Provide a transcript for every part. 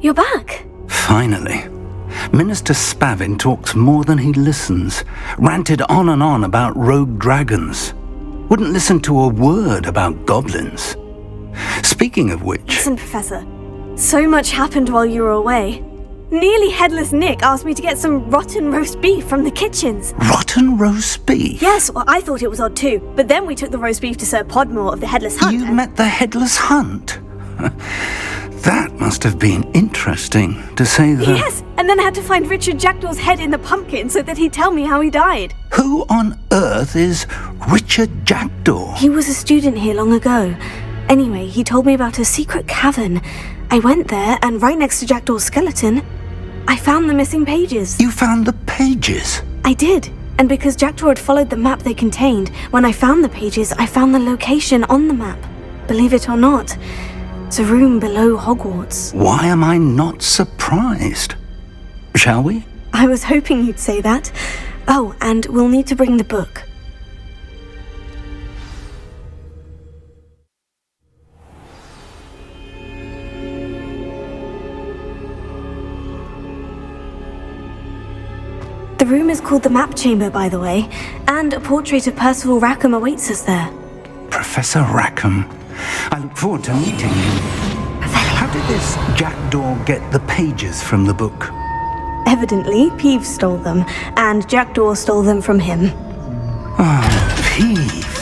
you're back. Finally. Minister Spavin talks more than he listens. Ranted on and on about rogue dragons. Wouldn't listen to a word about goblins. Speaking of which... Listen, Professor. So much happened while you were away. Nearly Headless Nick asked me to get some rotten roast beef from the kitchens. Rotten roast beef? Yes, well, I thought it was odd too. But then we took the roast beef to Sir Podmore of the Headless Hunt. You met the Headless Hunt? That must have been interesting, to say the... Yes, and then I had to find Richard Jackdaw's head in the pumpkin so that he'd tell me how he died. Who on earth is Richard Jackdaw? He was a student here long ago. Anyway, he told me about a secret cavern. I went there, and right next to Jackdaw's skeleton, I found the missing pages. You found the pages? I did. And because Jackdaw had followed the map they contained, when I found the pages, I found the location on the map. Believe it or not, it's a room below Hogwarts. Why am I not surprised? Shall we? I was hoping you'd say that. Oh, and we'll need to bring the book. The room is called the Map Chamber, by the way, and a portrait of Percival Rackham awaits us there. Professor Rackham. I look forward to meeting you. How did this Jackdaw get the pages from the book? Evidently, Peeves stole them, and Jackdaw stole them from him. Oh, Peeves.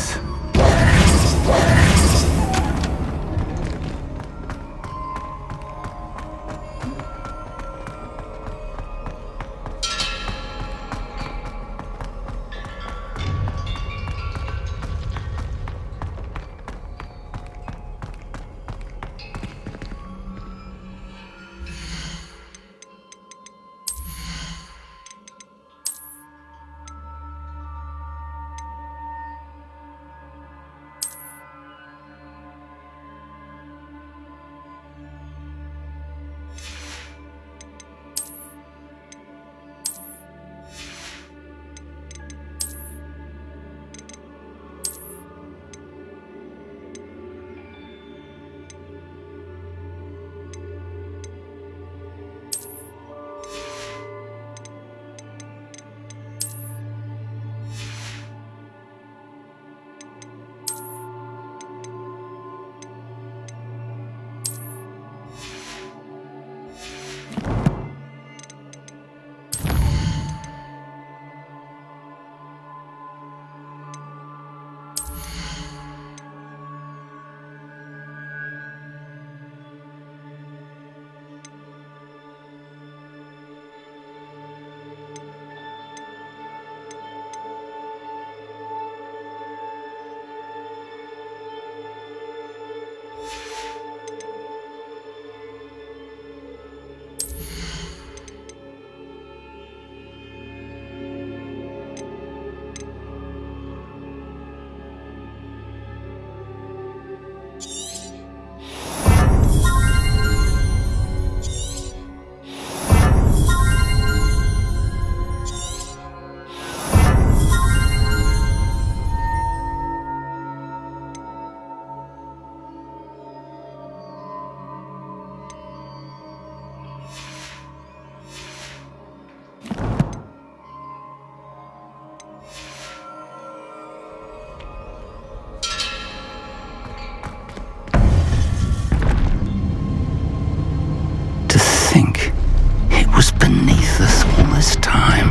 Was beneath us all this time.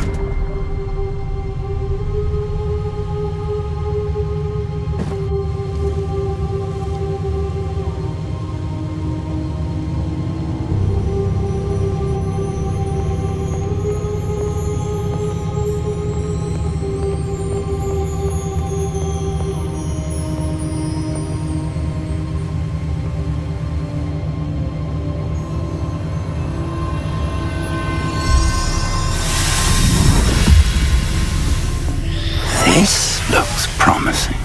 This looks promising.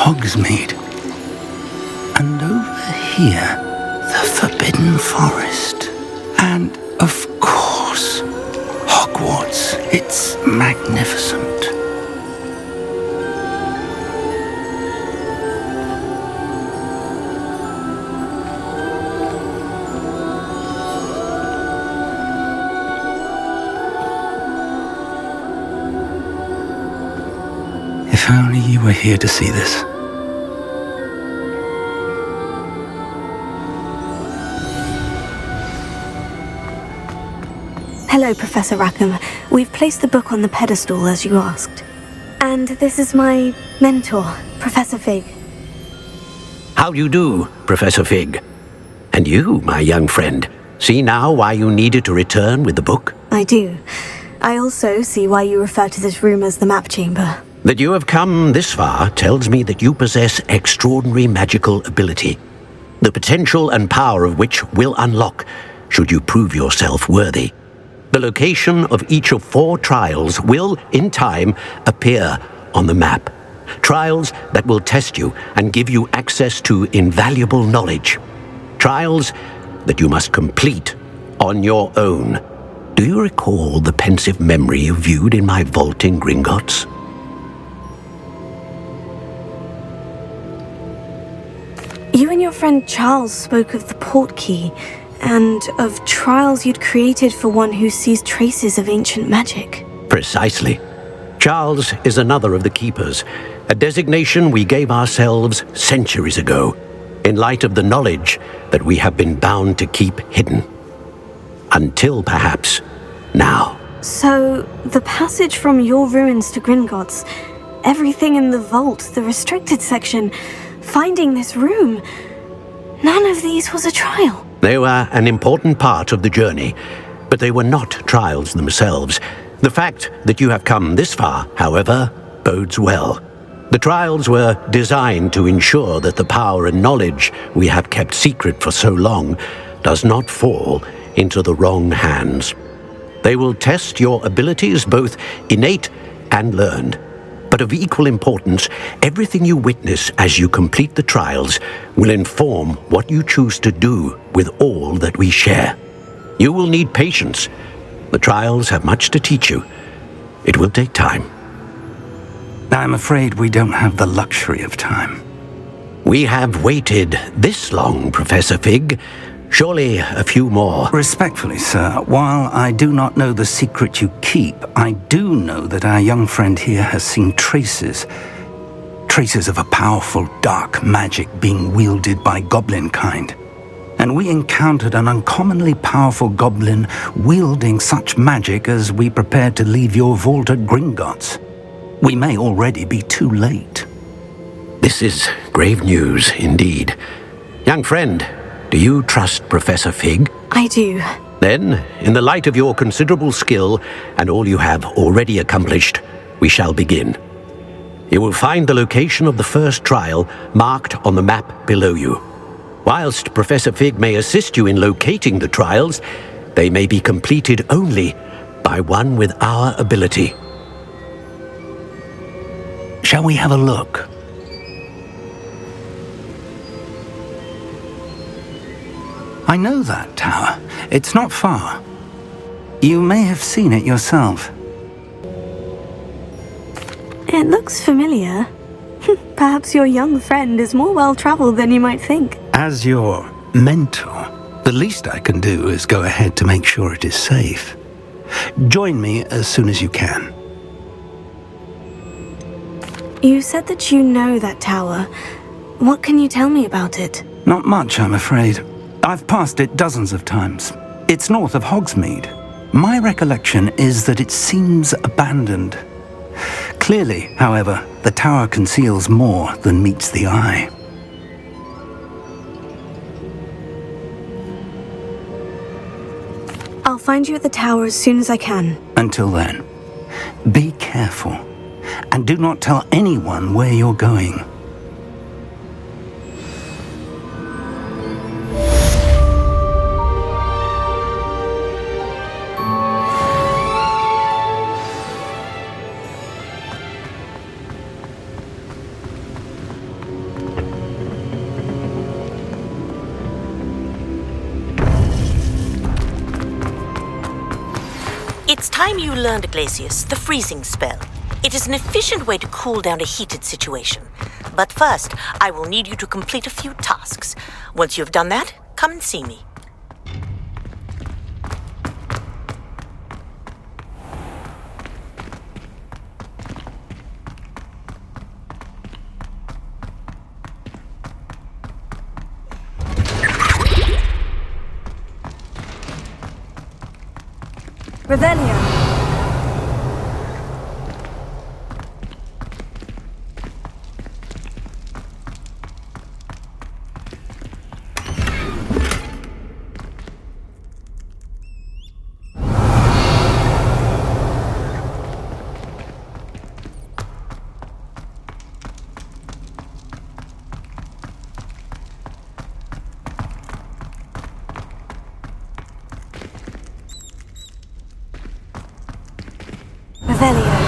Hogsmeade. And over here, the Forbidden Forest. And, of course, Hogwarts. It's magnificent. If only you were here to see this. Hello, Professor Rackham. We've placed the book on the pedestal as you asked. And this is my mentor, Professor Fig. How do you do, Professor Fig? And you, my young friend, see now why you needed to return with the book? I do. I also see why you refer to this room as the map chamber. That you have come this far tells me that you possess extraordinary magical ability, the potential and power of which will unlock should you prove yourself worthy. The location of each of 4 trials will, in time, appear on the map. Trials that will test you and give you access to invaluable knowledge. Trials that you must complete on your own. Do you recall the pensive memory you viewed in my vault in Gringotts? You and your friend Charles spoke of the portkey, and of trials you'd created for one who sees traces of ancient magic. Precisely. Charles is another of the Keepers, a designation we gave ourselves centuries ago, in light of the knowledge that we have been bound to keep hidden. Until, perhaps, now. So, the passage from your ruins to Gringotts, everything in the vault, the restricted section, finding this room, none of these was a trial. They were an important part of the journey, but they were not trials themselves. The fact that you have come this far, however, bodes well. The trials were designed to ensure that the power and knowledge we have kept secret for so long does not fall into the wrong hands. They will test your abilities, both innate and learned. But of equal importance, everything you witness as you complete the trials will inform what you choose to do with all that we share. You will need patience. The trials have much to teach you. It will take time. I'm afraid we don't have the luxury of time. We have waited this long, Professor Fig. Surely a few more. Respectfully, sir, while I do not know the secret you keep, I do know that our young friend here has seen traces of a powerful dark magic being wielded by goblin kind. And we encountered an uncommonly powerful goblin wielding such magic as we prepared to leave your vault at Gringotts. We may already be too late. This is grave news indeed. Young friend, do you trust Professor Fig? I do. Then, in the light of your considerable skill and all you have already accomplished, we shall begin. You will find the location of the first trial marked on the map below you. Whilst Professor Fig may assist you in locating the trials, they may be completed only by one with our ability. Shall we have a look? I know that tower. It's not far. You may have seen it yourself. It looks familiar. Perhaps your young friend is more well-traveled than you might think. As your mentor, the least I can do is go ahead to make sure it is safe. Join me as soon as you can. You said that you know that tower. What can you tell me about it? Not much, I'm afraid. I've passed it dozens of times. It's north of Hogsmeade. My recollection is that it seems abandoned. Clearly, however, the tower conceals more than meets the eye. I'll find you at the tower as soon as I can. Until then, be careful, and do not tell anyone where you're going. It's time you learned, Glacius, the freezing spell. It is an efficient way to cool down a heated situation. But first, I will need you to complete a few tasks. Once you've done that, come and see me. Revelio. Revelio.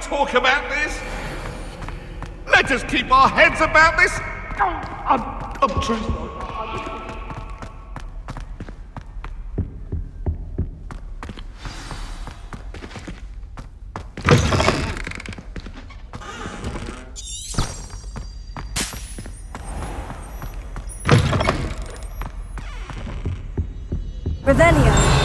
Talk about this? Let us keep our heads about this. I'm truly Revelio.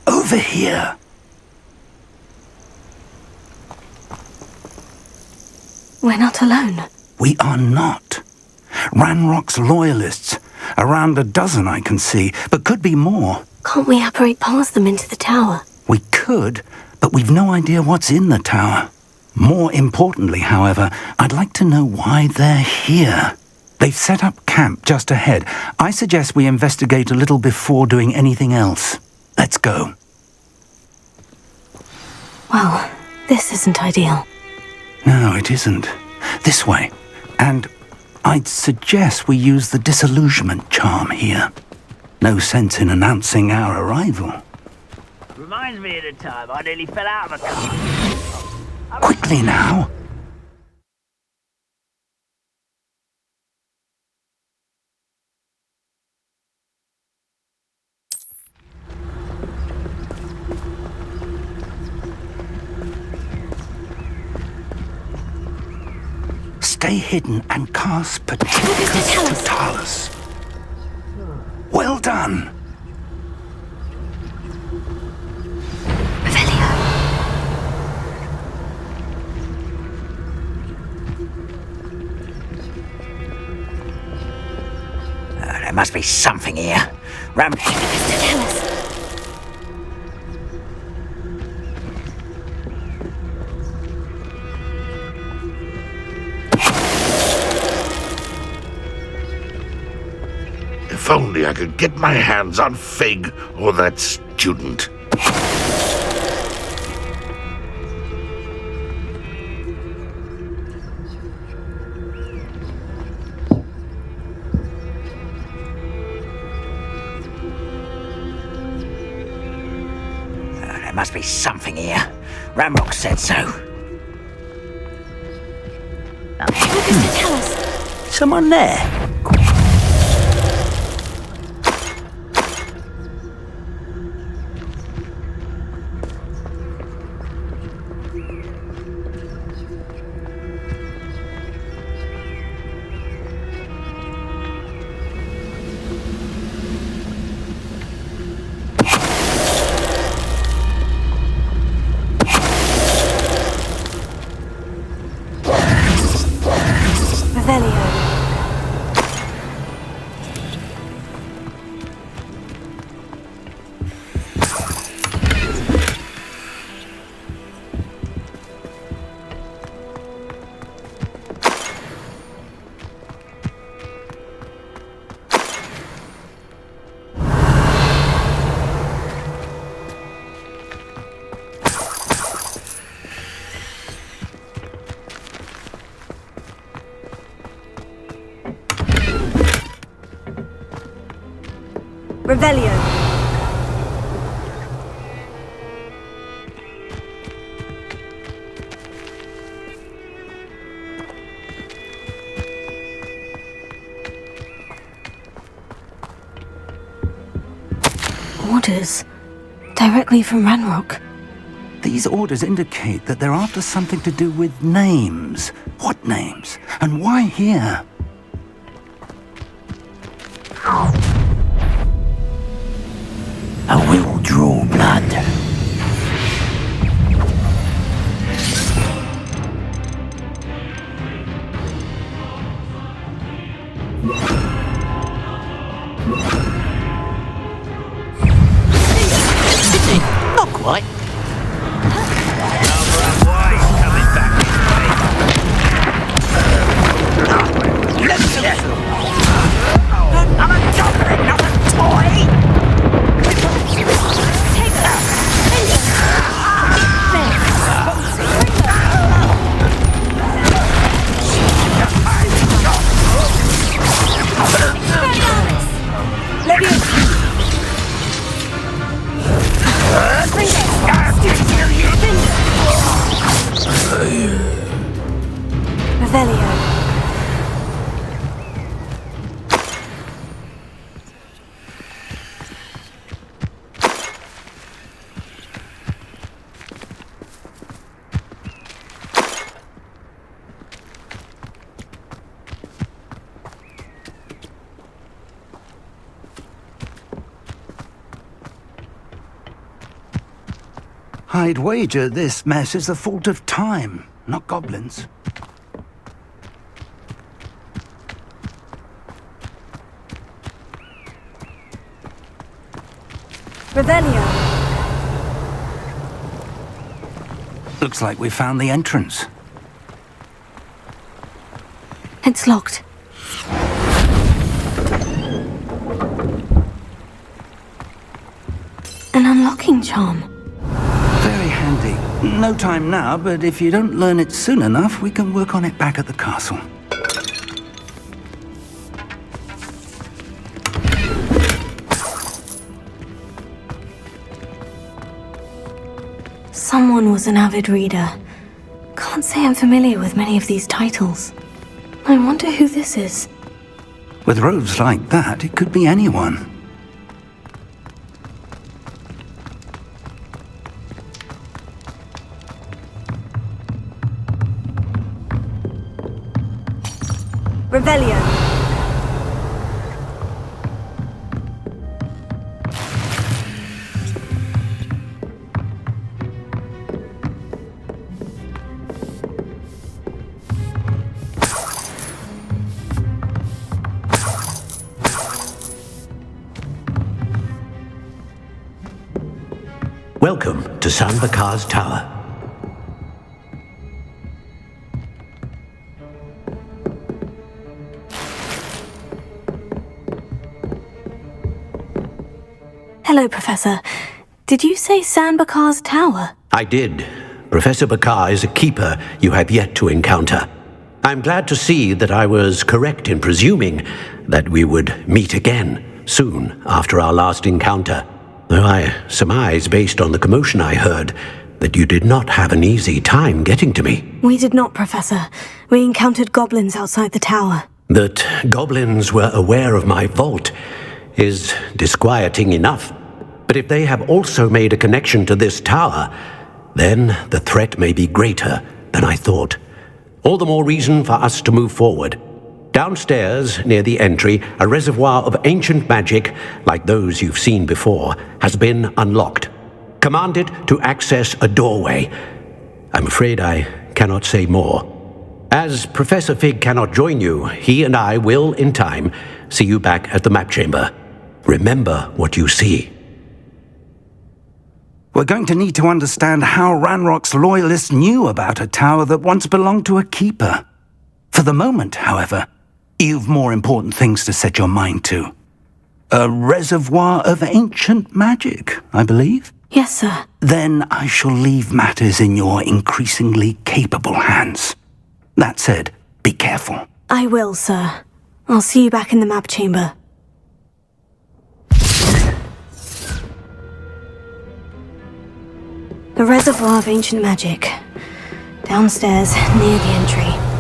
Over here. We're not alone. We are not. Ranrock's loyalists. Around a dozen I can see, but could be more. Can't we apparate past them into the tower? We could, but we've no idea what's in the tower. More importantly, however, I'd like to know why they're here. They've set up camp just ahead. I suggest we investigate a little before doing anything else. Let's go. Well, this isn't ideal. No, it isn't. This way. And I'd suggest we use the disillusionment charm here. No sense in announcing our arrival. Reminds me of the time I nearly fell out of a car. Quickly now. Stay hidden and cast Patricus Totalis. Well done. Revelio. There must be something here. If only I could get my hands on Fig or that student. There must be something here. Ramrock said so. What does it tell us? Someone there. Revelio. Orders. Directly from Ranrock. These orders indicate that they're after something to do with names. What names? And why here? I will draw blood. Not quite. I'm a goblin, not a toy! Revelio. I'd wager this mess is the fault of time, not goblins. Revelio. Looks like we found the entrance. It's locked. An unlocking charm. Very handy. No time now, but if you don't learn it soon enough, we can work on it back at the castle. Someone was an avid reader. Can't say I'm familiar with many of these titles. I wonder who this is. With robes like that, it could be anyone. Revelio. Welcome to San Bakar's Tower. Hello, Professor. Did you say Sanbakar's tower? I did. Professor Bakar is a keeper you have yet to encounter. I'm glad to see that I was correct in presuming that we would meet again soon after our last encounter, though I surmise, based on the commotion I heard, that you did not have an easy time getting to me. We did not, Professor. We encountered goblins outside the tower. That goblins were aware of my vault is disquieting enough. But if they have also made a connection to this tower, then the threat may be greater than I thought. All the more reason for us to move forward. Downstairs, near the entry, a reservoir of ancient magic, like those you've seen before, has been unlocked. Command it to access a doorway. I'm afraid I cannot say more. As Professor Fig cannot join you, he and I will, in time, see you back at the map chamber. Remember what you see. We're going to need to understand how Ranrock's loyalists knew about a tower that once belonged to a keeper. For the moment, however, you've more important things to set your mind to. A reservoir of ancient magic, I believe? Yes, sir. Then I shall leave matters in your increasingly capable hands. That said, be careful. I will, sir. I'll see you back in the map chamber. The reservoir of ancient magic. Downstairs, near the entry.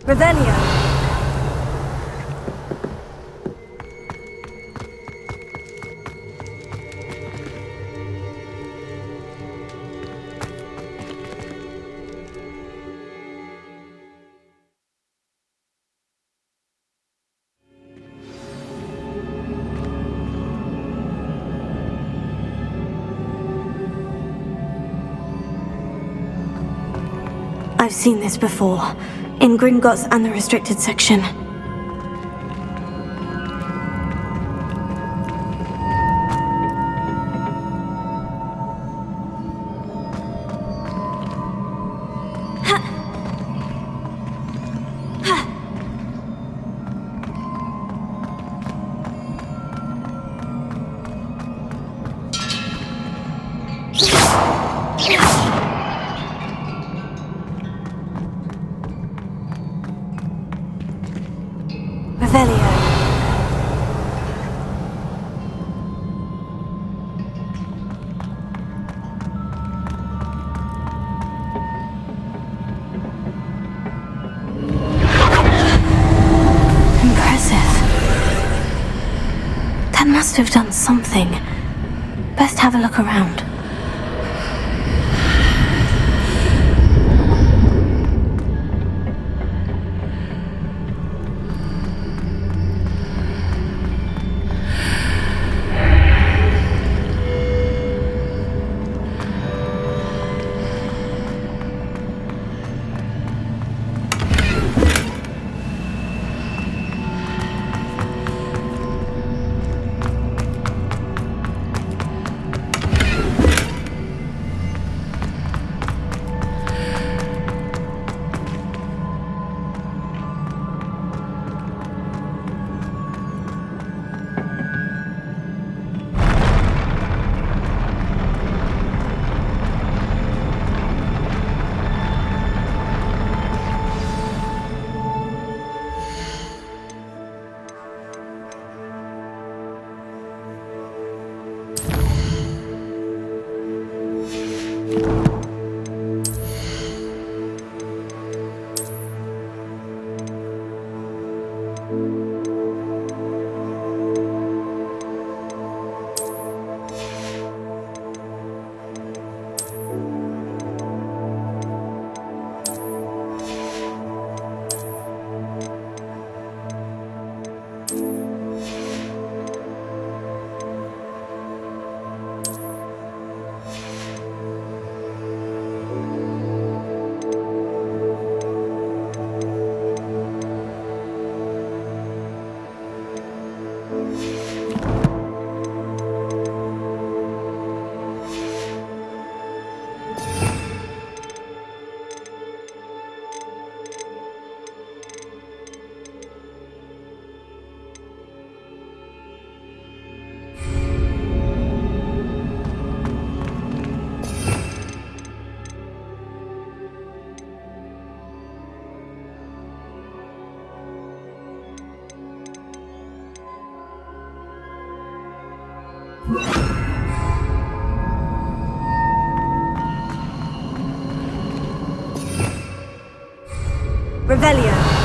Revelio. I've seen this before. In Gringotts and the restricted section. Must have done something. Best have a look around. Revelio.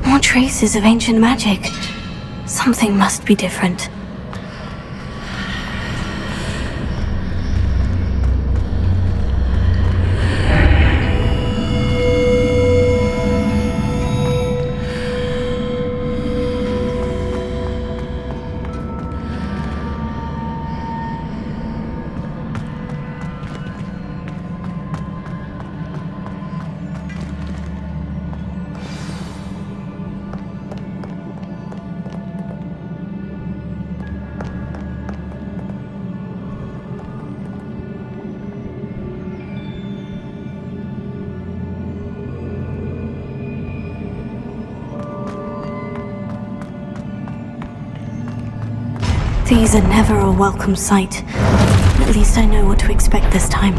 More traces of ancient magic. Something must be different. These are never a welcome sight. At least I know what to expect this time.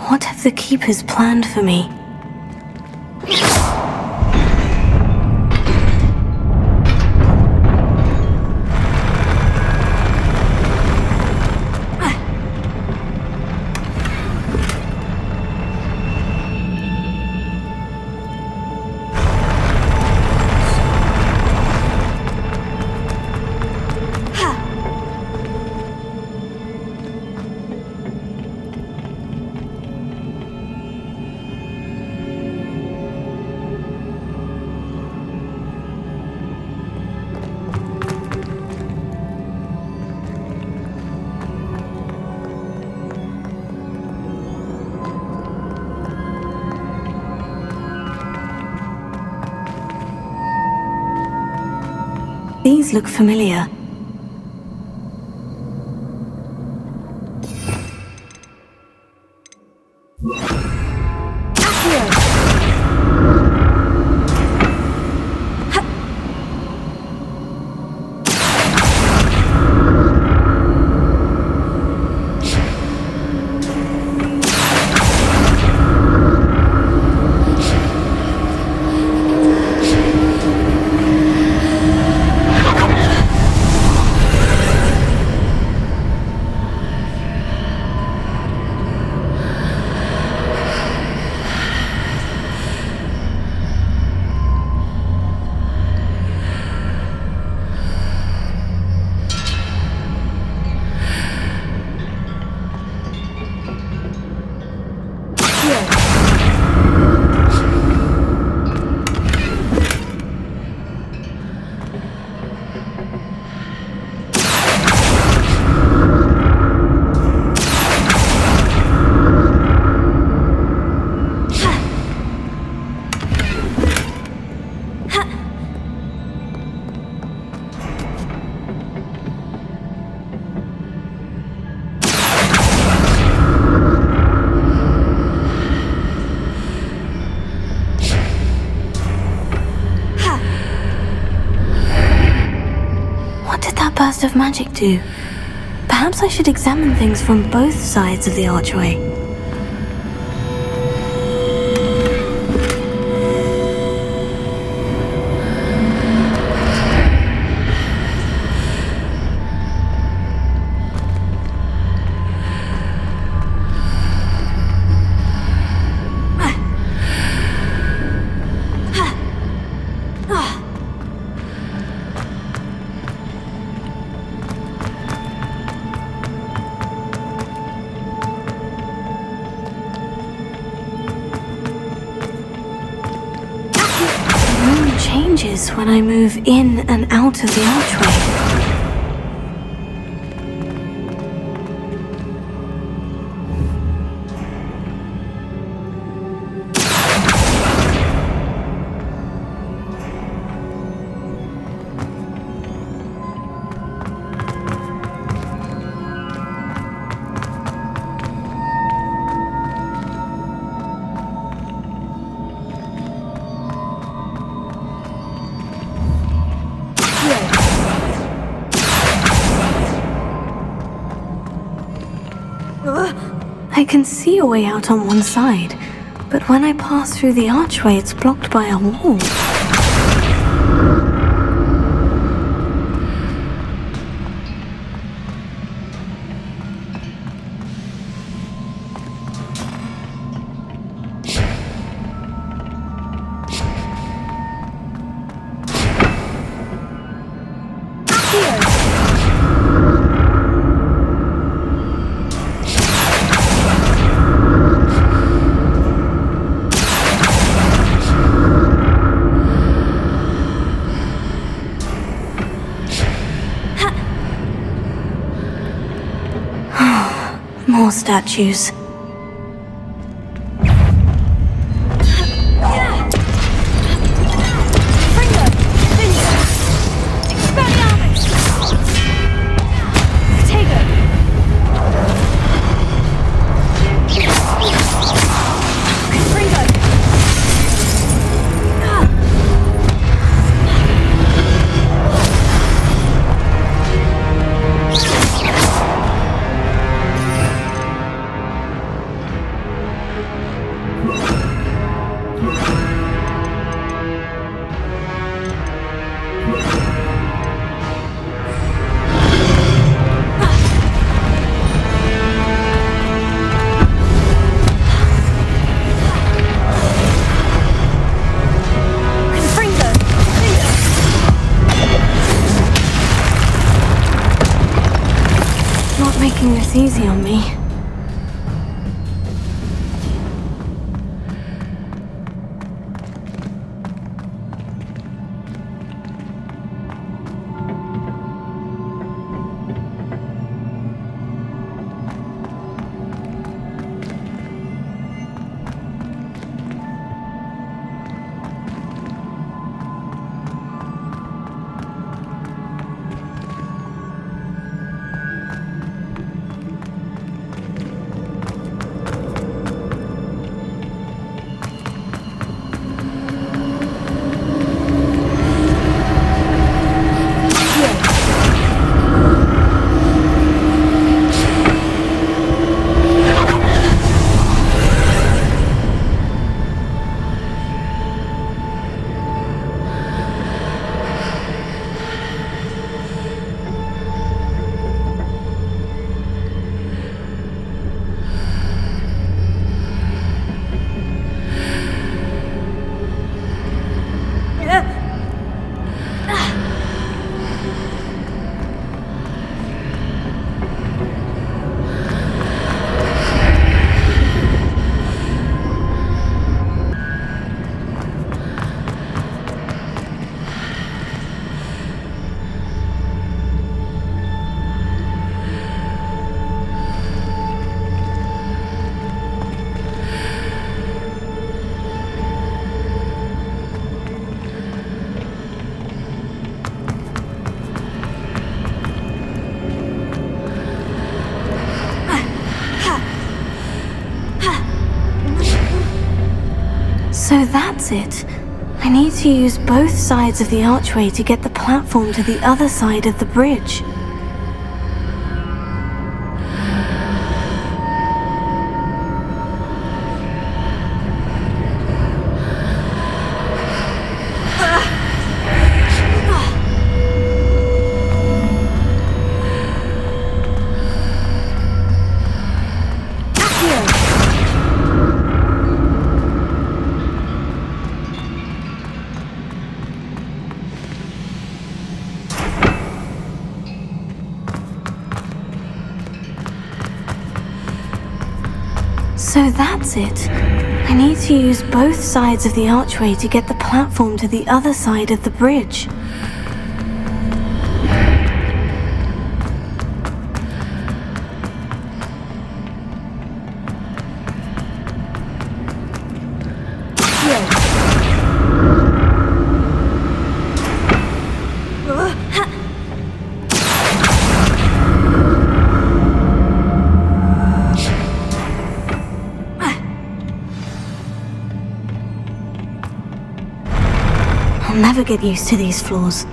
What have the Keepers planned for me? These look familiar. burst of magic do? Perhaps I should examine things from both sides of the archway. Changes when I move in and out of the archway. I can see a way out on one side, but when I pass through the archway, it's blocked by a wall. More statues. Making this easy on me. So that's it. I I need to use both sides of the archway to get the platform to the other side of the bridge. So that's it. I need to use both sides of the archway to get the platform to the other side of the bridge. I'll never get used to these floors.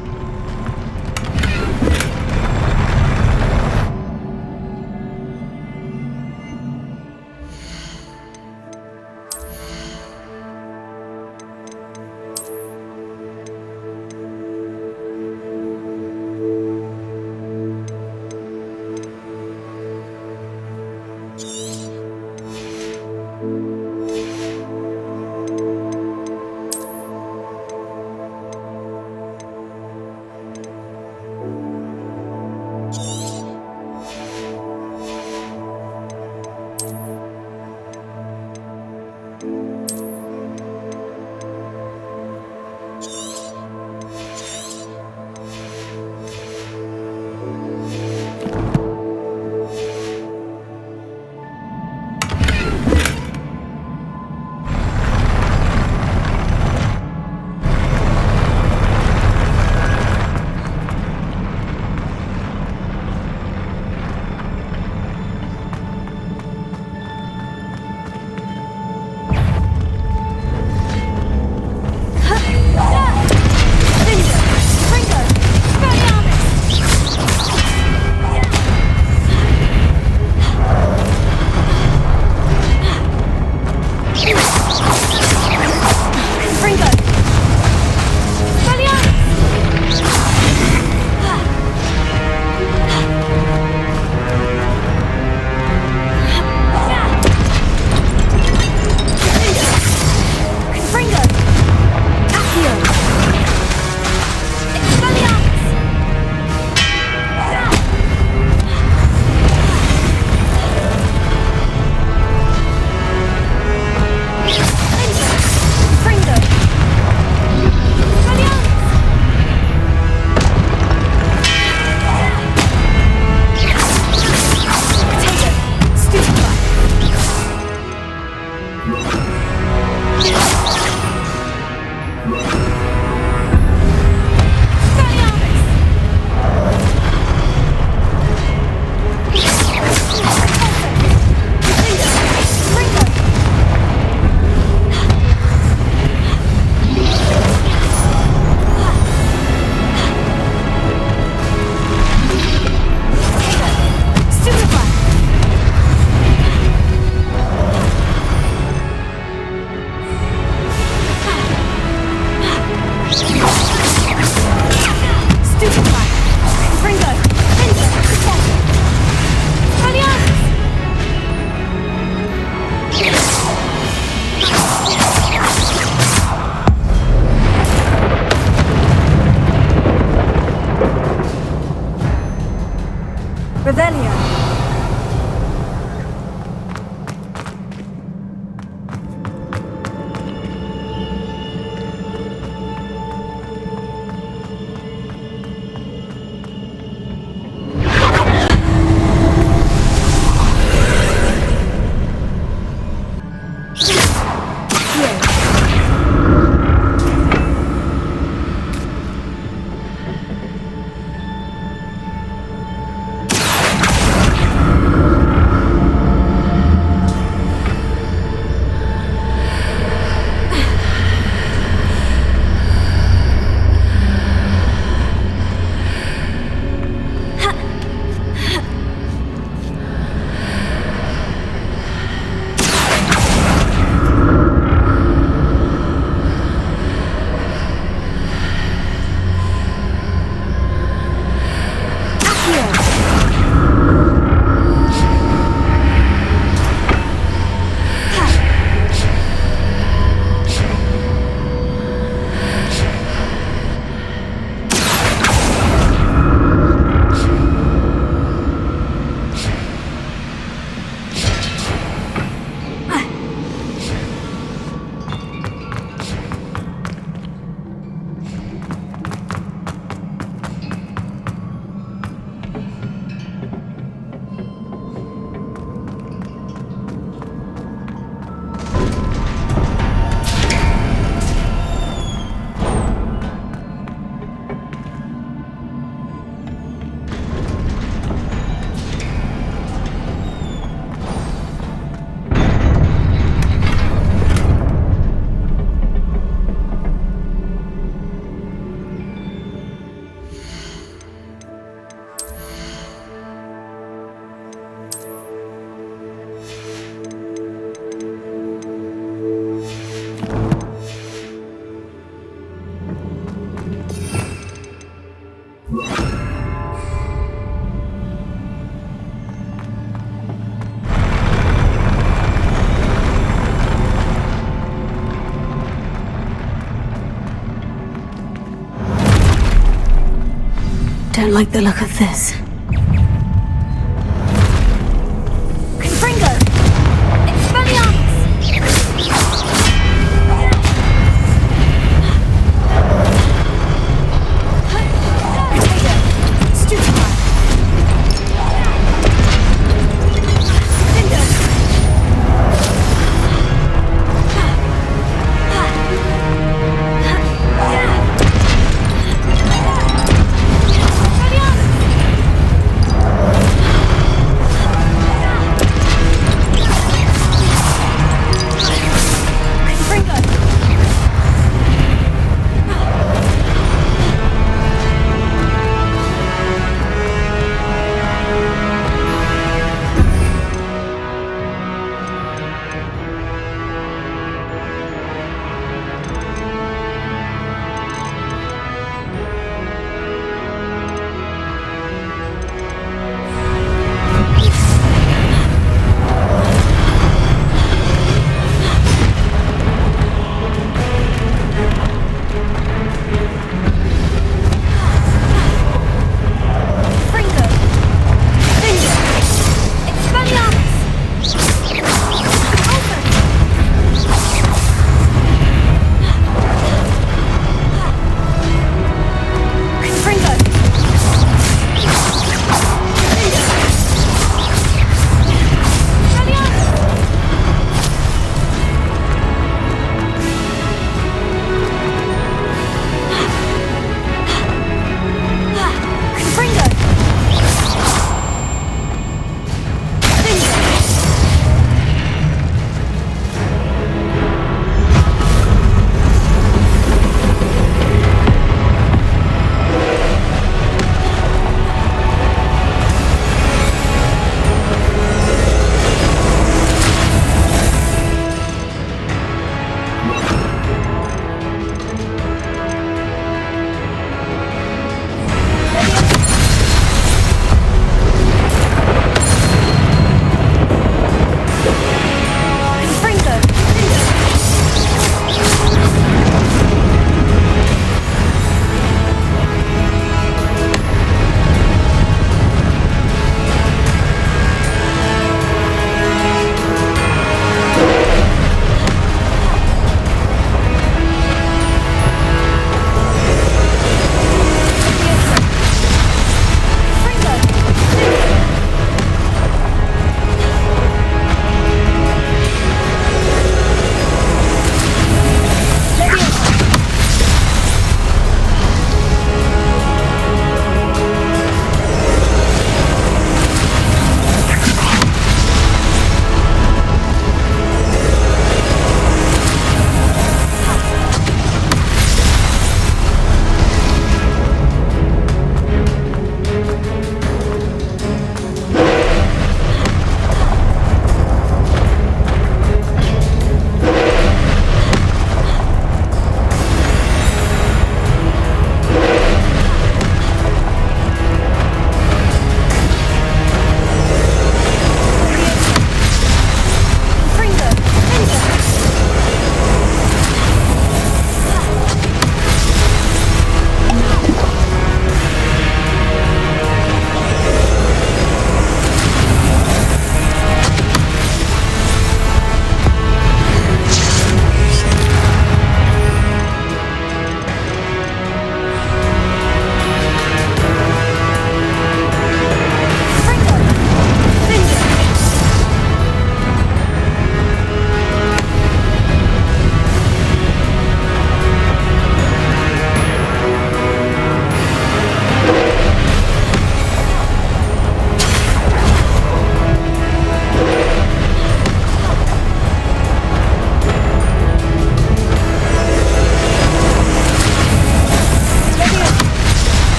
Don't like the look of this.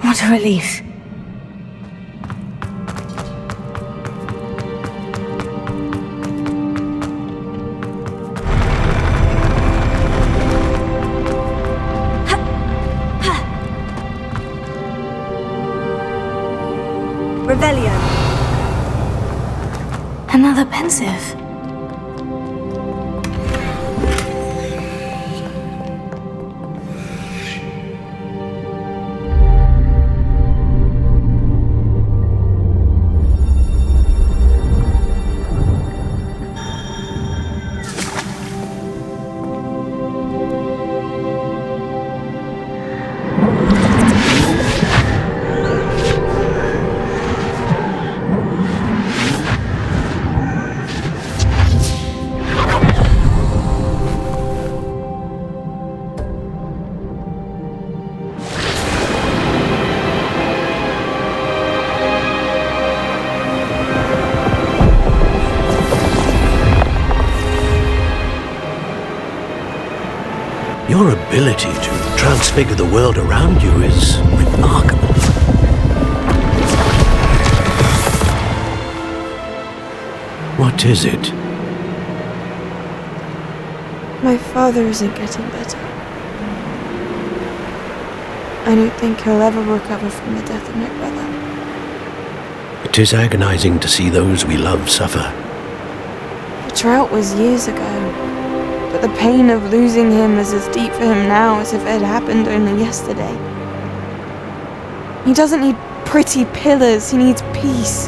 What a relief. Revelio. Another pensive. Your ability to transfigure the world around you is remarkable. What is it? My father isn't getting better. I don't think he'll ever recover from the death of my brother. It is agonizing to see those we love suffer. The drought was years ago. But the pain of losing him is as deep for him now as if it had happened only yesterday. He doesn't need pretty pillars, he needs peace.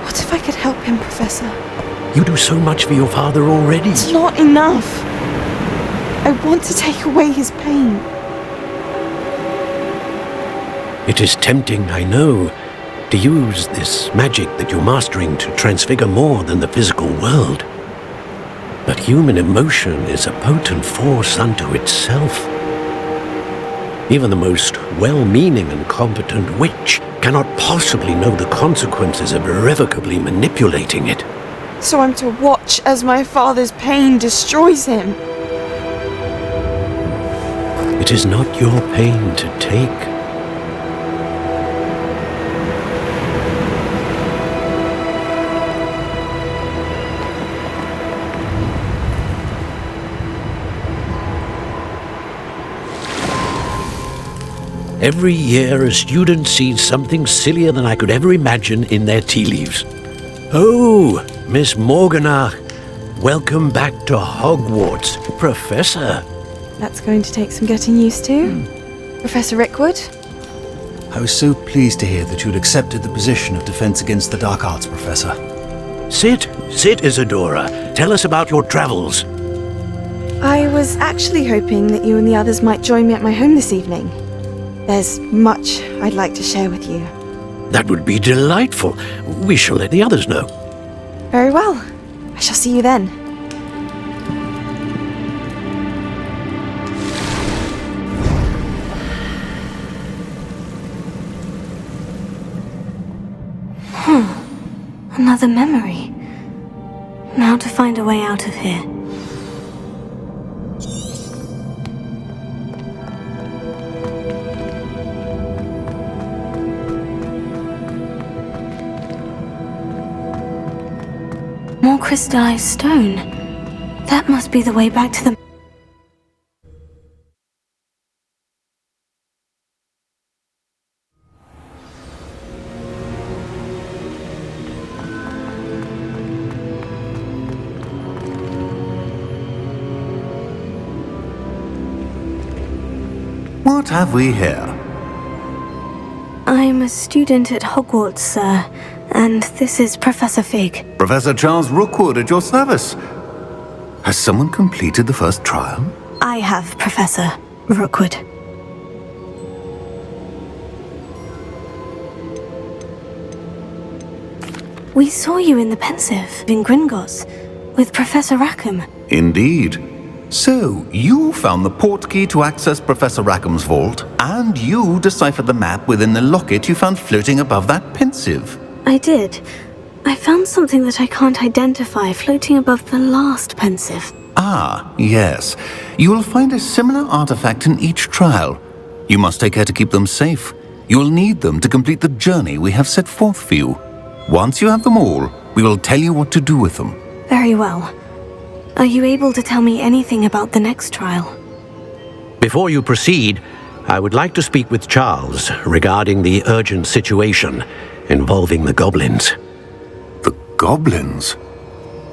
What if I could help him, Professor? You do so much for your father already. It's not enough. I want to take away his pain. It is tempting, I know, to use this magic that you're mastering to transfigure more than the physical world. But human emotion is a potent force unto itself. Even the most well-meaning and competent witch cannot possibly know the consequences of irrevocably manipulating it. So I'm to watch as my father's pain destroys him. It is not your pain to take. Every year, a student sees something sillier than I could ever imagine in their tea leaves. Oh, Miss Morganach, welcome back to Hogwarts, Professor. That's going to take some getting used to. Professor Rickwood? I was so pleased to hear that you'd accepted the position of Defense Against the Dark Arts, Professor. Sit, Isadora. Tell us about your travels. I was actually hoping that you and the others might join me at my home this evening. There's much I'd like to share with you. That would be delightful. We shall let the others know. Very well. I shall see you then. Another memory. Now to find a way out of here. More crystallized stone. That must be the way back to the... What have we here? I'm a student at Hogwarts, sir, and this is Professor Fig. Professor Charles Rookwood at your service. Has someone completed the first trial? I have, Professor Rookwood. We saw you in the Pensive in Gringotts with Professor Rackham. Indeed. So, you found the portkey to access Professor Rackham's vault, and you deciphered the map within the locket you found floating above that Pensive. I did. I found something that I can't identify floating above the last Pensive. Ah, yes. You will find a similar artifact in each trial. You must take care to keep them safe. You'll need them to complete the journey we have set forth for you. Once you have them all, we will tell you what to do with them. Very well. Are you able to tell me anything about the next trial? Before you proceed, I would like to speak with Charles regarding the urgent situation involving the goblins. The goblins?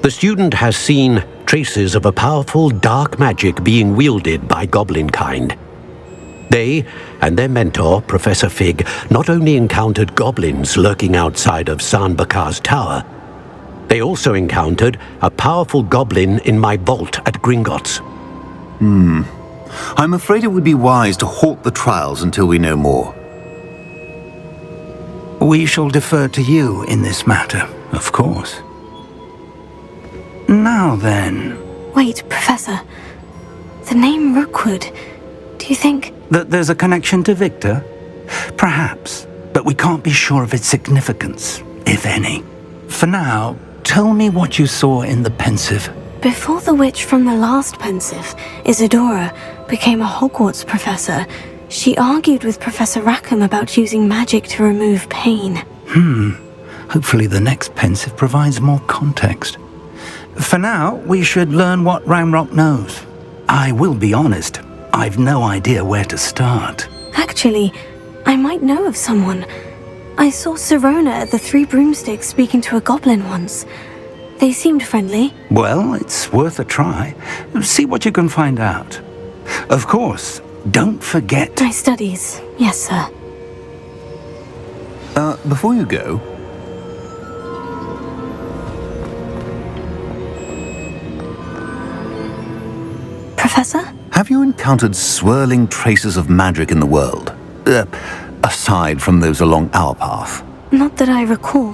The student has seen traces of a powerful dark magic being wielded by goblin kind. They and their mentor, Professor Fig, not only encountered goblins lurking outside of San Bakar's tower, they also encountered a powerful goblin in my vault at Gringotts. I'm afraid it would be wise to halt the trials until we know more. We shall defer to you in this matter, of course. Now then... Wait, Professor. The name Rookwood. Do you think... That there's a connection to Victor? Perhaps, but we can't be sure of its significance, if any. For now, tell me what you saw in the Pensive. Before the witch from the last Pensive, Isadora, became a Hogwarts professor, she argued with Professor Rackham about using magic to remove pain. Hopefully the next Pensive provides more context. For now, we should learn what Ramrock knows. I will be honest, I've no idea where to start. Actually, I might know of someone. I saw Sirona at the Three Broomsticks speaking to a goblin once. They seemed friendly. Well, it's worth a try. See what you can find out. Of course, don't forget... My studies, yes, sir. Before you go... Professor? Have you encountered swirling traces of magic in the world? Aside from those along our path? Not that I recall.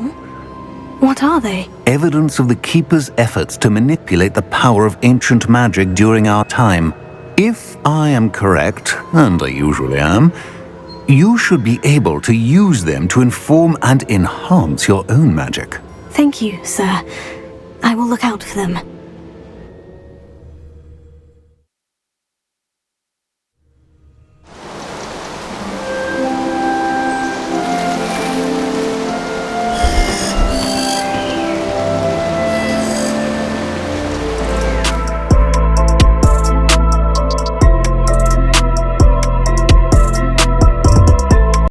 What are they? Evidence of the Keeper's efforts to manipulate the power of ancient magic during our time. If I am correct, and I usually am, you should be able to use them to inform and enhance your own magic. Thank you, sir. I will look out for them.